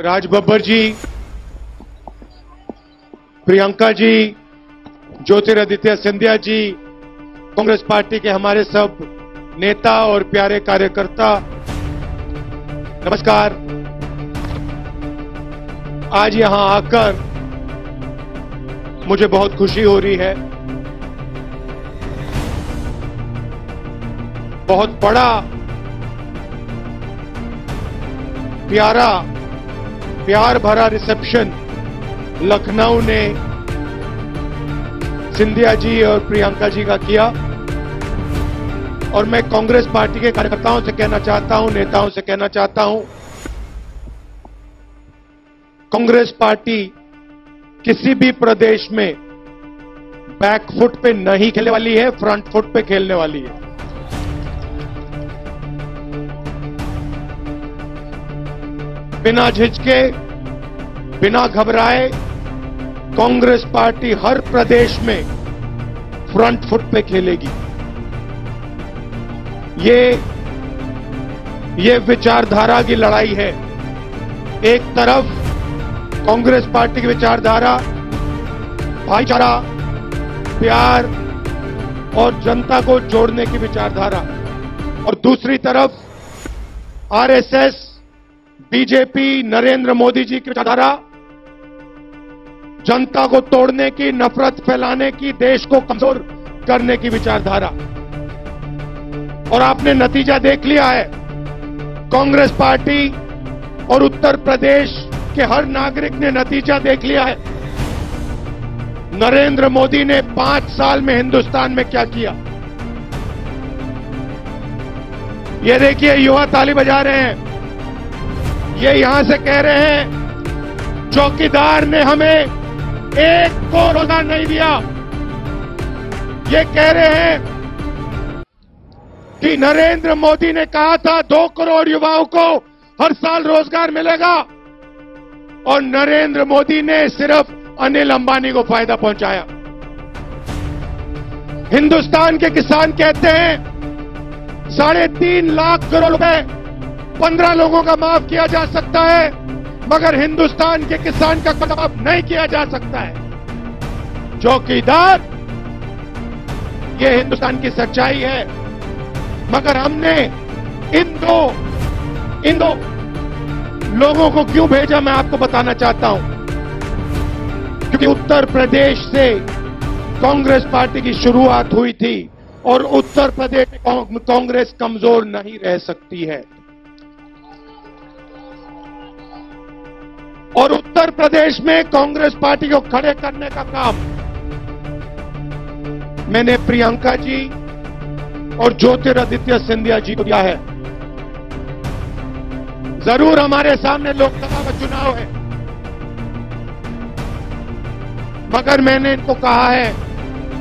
राज बब्बर जी, Priyanka ji, Jyotiraditya Scindia ji, Congress party के हमारे सब नेता और प्यारे कार्यकर्ता, नमस्कार। आज यहां आकर मुझे बहुत खुशी हो रही है। बहुत बड़ा प्यार भरा रिसेप्शन लखनऊ ने सिंधिया जी और प्रियंका जी का किया और मैं कांग्रेस पार्टी के कार्यकर्ताओं से कहना चाहता हूं, नेताओं से कहना चाहता हूं, कांग्रेस पार्टी किसी भी प्रदेश में बैक फुट पे नहीं खेलने वाली है, फ्रंट फुट पे खेलने वाली है। बिना झिझके, बिना घबराए कांग्रेस पार्टी हर प्रदेश में फ्रंट फुट पे खेलेगी। ये विचारधारा की लड़ाई है। एक तरफ कांग्रेस पार्टी की विचारधारा भाईचारा, प्यार और जनता को जोड़ने की विचारधारा, और दूसरी तरफ आरएसएस, बीजेपी, नरेंद्र मोदी जी की विचारधारा जनता को तोड़ने की, नफरत फैलाने की, देश को कमजोर करने की विचारधारा। और आपने नतीजा देख लिया है। कांग्रेस पार्टी और उत्तर प्रदेश के हर नागरिक ने नतीजा देख लिया है। नरेंद्र मोदी ने 5 साल में हिंदुस्तान में क्या किया। ये देखिए, युवा ताली बजा रहे हैं। ये यहां से कह रहे हैं चौकीदार ने हमें एक को रोजगार नहीं दिया। ये कह रहे हैं कि नरेंद्र मोदी ने कहा था 2 करोड़ युवाओं को हर साल रोजगार मिलेगा और नरेंद्र मोदी ने सिर्फ अनिल अंबानी को फायदा पहुंचाया। हिंदुस्तान के किसान कहते हैं 3.5 लाख करोड़ रुपए 15 लोगों का माफ किया जा सकता है, मगर हिंदुस्तान के किसान का माफ नहीं किया जा सकता है। चौकीदार, ये हिंदुस्तान की सच्चाई है। मगर हमने इन दो लोगों को क्यों भेजा, मैं आपको बताना चाहता हूं। क्योंकि उत्तर प्रदेश से कांग्रेस पार्टी की शुरुआत हुई थी और उत्तर प्रदेश में कांग्रेस कमजोर नहीं रह सकती है। और उत्तर प्रदेश में कांग्रेस पार्टी को खड़े करने का काम मैंने प्रियंका जी और ज्योतिरादित्य सिंधिया जी को दिया है। जरूर हमारे सामने लोकसभा का चुनाव है, मगर मैंने इनको कहा है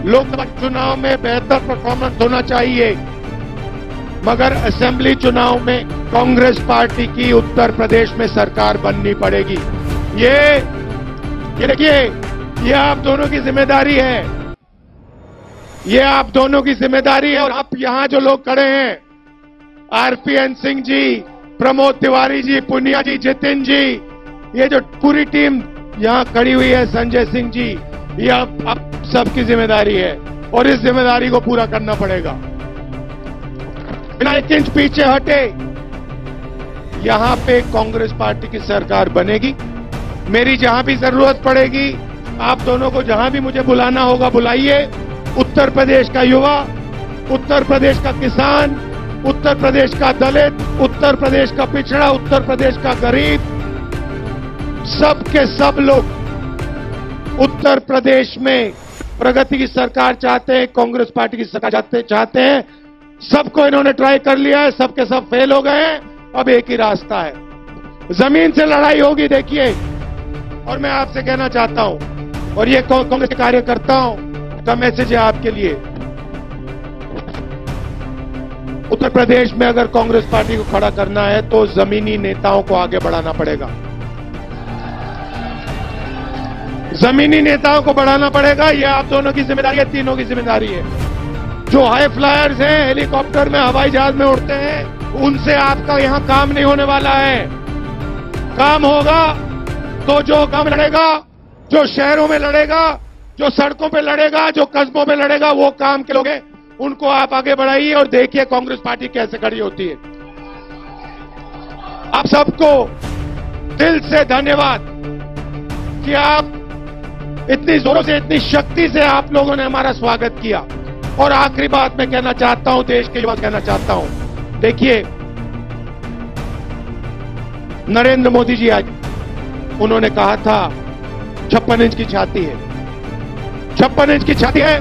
लोकसभा चुनाव में बेहतर परफॉर्मेंस होना चाहिए, मगर असेंबली चुनाव में कांग्रेस पार्टी की उत्तर प्रदेश में सरकार बननी पड़ेगी। ये देखिए, ये आप दोनों की जिम्मेदारी है। ये आप दोनों की जिम्मेदारी है। और आप यहां जो लोग खड़े हैं, आरपीएन सिंह जी, प्रमोद तिवारी जी, पुनिया जी, जितिन जी, ये जो पूरी टीम यहां खड़ी हुई है, संजय सिंह जी, ये आप सबकी जिम्मेदारी है और इस जिम्मेदारी को पूरा करना पड़ेगा। बिना 1 इंच पीछे हटे यहां पे कांग्रेस पार्टी की सरकार बनेगी। मेरी जहां भी जरूरत पड़ेगी, आप दोनों को जहां भी मुझे बुलाना होगा बुलाइए। उत्तर प्रदेश का युवा, उत्तर प्रदेश का किसान, उत्तर प्रदेश का दलित, उत्तर प्रदेश का पिछड़ा, उत्तर प्रदेश का गरीब, सब के सब लोग उत्तर प्रदेश में प्रगति की सरकार चाहते हैं, कांग्रेस पार्टी की सरकार चाहते हैं। सबको इन्होंने ट्राई कर लिया है, सबके सब फेल हो गए हैं। अब एक ही रास्ता है, जमीन से लड़ाई होगी। देखिए, और मैं आपसे कहना चाहता हूं, और ये कांग्रेस के कार्यकर्ताओं का मैसेज है आपके लिए, उत्तर प्रदेश में अगर कांग्रेस पार्टी को खड़ा करना है तो जमीनी नेताओं को आगे बढ़ाना पड़ेगा। जमीनी नेताओं को बढ़ाना पड़ेगा। ये आप दोनों की जिम्मेदारी है, तीनों की जिम्मेदारी है। जो हाई फ्लायर्स हैं, हेलीकॉप्टर में, हवाई जहाज में उड़ते हैं, उनसे आपका यहां काम नहीं होने वाला है। काम होगा तो जो काम लड़ेगा, जो शहरों में लड़ेगा, जो सड़कों पे लड़ेगा, जो कस्बों में लड़ेगा, वो काम के लोग हैं, उनको आप आगे बढ़ाइए और देखिए कांग्रेस पार्टी कैसे खड़ी होती है। आप सबको दिल से धन्यवाद कि आप इतनी जोरों से, इतनी शक्ति से आप लोगों ने हमारा स्वागत किया। और आखिरी बात मैं कहना चाहता हूं, देश के युवा कहना चाहता हूं, देखिए नरेंद्र मोदी जी आज उन्होंने कहा था 56 इंच की छाती है, 56 इंच की छाती है।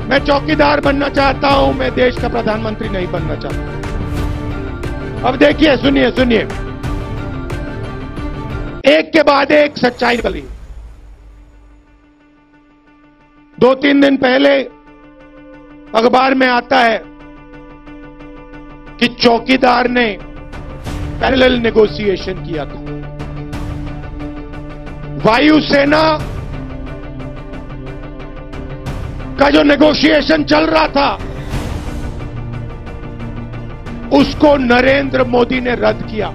मैं चौकीदार बनना चाहता हूं, मैं देश का प्रधानमंत्री नहीं बनना चाहता। अब देखिए, सुनिए सुनिए, एक के बाद एक सच्चाई निकली। 2-3 दिन पहले अखबार में आता है कि चौकीदार ने पैरेलल नेगोशिएशन किया था। वायुसेना का जो नेगोशिएशन चल रहा था उसको नरेंद्र मोदी ने रद्द किया।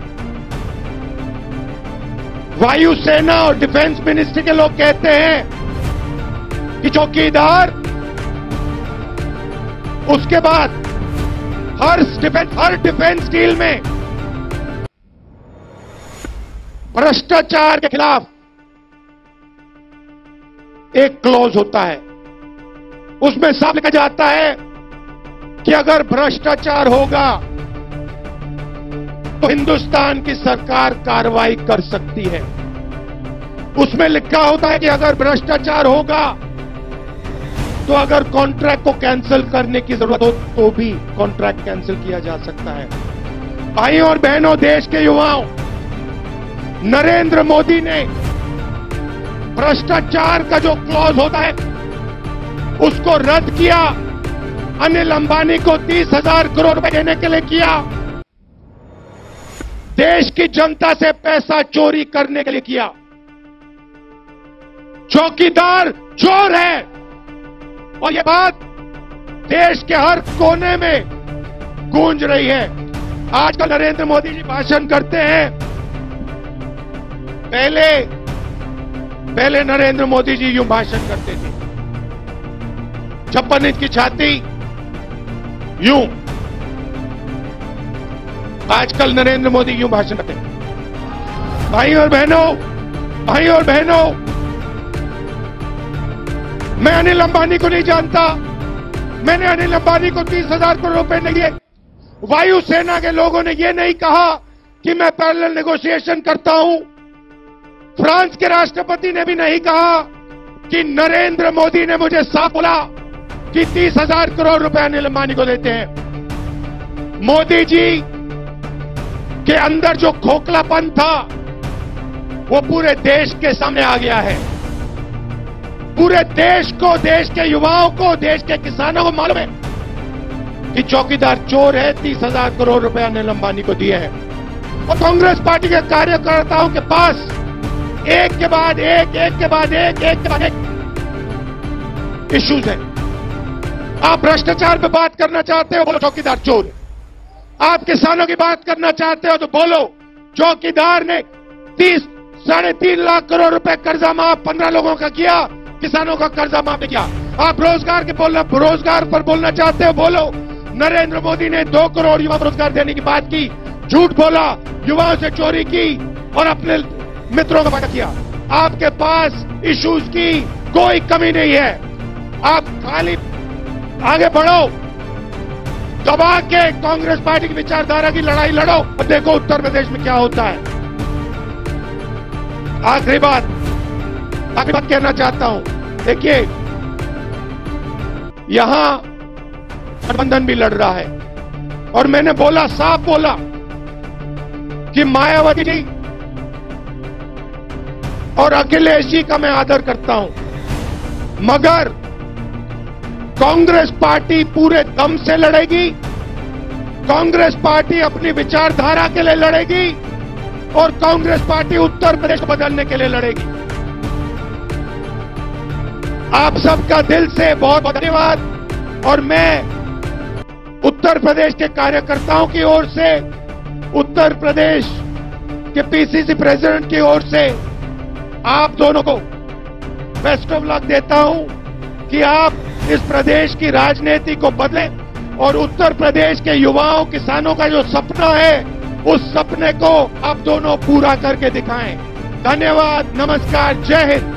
वायुसेना और डिफेंस मिनिस्ट्री के लोग कहते हैं कि चौकीदार उसके बाद हर डिफेंस डील में भ्रष्टाचार के खिलाफ एक क्लॉज होता है, उसमें साफ लिखा जाता है कि अगर भ्रष्टाचार होगा तो हिंदुस्तान की सरकार कार्रवाई कर सकती है। उसमें लिखा होता है कि अगर भ्रष्टाचार होगा तो अगर कॉन्ट्रैक्ट को कैंसिल करने की जरूरत हो तो भी कॉन्ट्रैक्ट कैंसिल किया जा सकता है। भाइयों और बहनों, देश के युवाओं, नरेंद्र मोदी ने भ्रष्टाचार का जो क्लॉज होता है उसको रद्द किया। अनिल अंबानी को 30,000 करोड़ रुपए देने के लिए किया। देश की जनता से पैसा चोरी करने के लिए किया। चौकीदार चोर है, और यह बात देश के हर कोने में गूंज रही है। आजकल नरेंद्र मोदी जी भाषण करते हैं, पहले नरेंद्र मोदी जी यूं भाषण करते थे, 56 इंच की छाती, यूं। आजकल नरेंद्र मोदी यूं भाषण करते हैं। भाई और बहनों, मैं अनिल अंबानी को नहीं जानता। मैंने अनिल अंबानी को 30,000 करोड़ रुपए नहीं दिए। वायुसेना के लोगों ने यह नहीं कहा कि मैं पैरेलल नेगोशिएशन करता हूं। फ्रांस के राष्ट्रपति ने भी नहीं कहा कि नरेंद्र मोदी ने मुझे साफ बोला कि 30,000 करोड़ रुपए अनिल अंबानी को देते हैं। मोदी जी के अंदर जो खोखलापन था वो पूरे देश के सामने आ गया है। पूरे देश को, देश के युवाओं को, देश के किसानों को मालूम है कि चौकीदार चोर है। 30,000 करोड़ रुपए अनिल अंबानी को दिए हैं। और कांग्रेस पार्टी के कार्यकर्ताओं के पास एक के बाद एक इश्यूज है। आप भ्रष्टाचार पे बात करना चाहते हो, बोलो चौकीदार चोर है। आप किसानों की बात करना चाहते हो तो बोलो चौकीदार ने 3.5 लाख करोड़ रुपए कर्जा माफ 15 लोगों का किया, किसानों का कर्जा माफ नहीं किया। आप रोजगार पर बोलना चाहते हो, बोलो नरेंद्र मोदी ने 2 करोड़ युवा रोजगार देने की बात की, झूठ बोला, युवाओं से चोरी की और अपने मित्रों का वादा किया। आपके पास इश्यूज की कोई कमी नहीं है। आप खाली आगे बढ़ो, दबा के कांग्रेस पार्टी की विचारधारा की लड़ाई लड़ो और देखो उत्तर प्रदेश में क्या होता है। आखिरी बात कहना चाहता हूं, देखिए यहां गठबंधन भी लड़ रहा है और मैंने बोला, साफ बोला कि मायावती जी और अखिलेश जी का मैं आदर करता हूं, मगर कांग्रेस पार्टी पूरे दम से लड़ेगी। कांग्रेस पार्टी अपनी विचारधारा के लिए लड़ेगी और कांग्रेस पार्टी उत्तर प्रदेश को बदलने के लिए लड़ेगी। आप सबका दिल से बहुत बहुत धन्यवाद। और मैं उत्तर प्रदेश के कार्यकर्ताओं की ओर से उत्तर प्रदेश कि पीसीसी प्रेसिडेंट की ओर से आप दोनों को बेस्ट ऑफ लक देता हूं कि आप इस प्रदेश की राजनीति को बदलें और उत्तर प्रदेश के युवाओं किसानों का जो सपना है उस सपने को आप दोनों पूरा करके दिखाएं। धन्यवाद, नमस्कार, जय हिंद।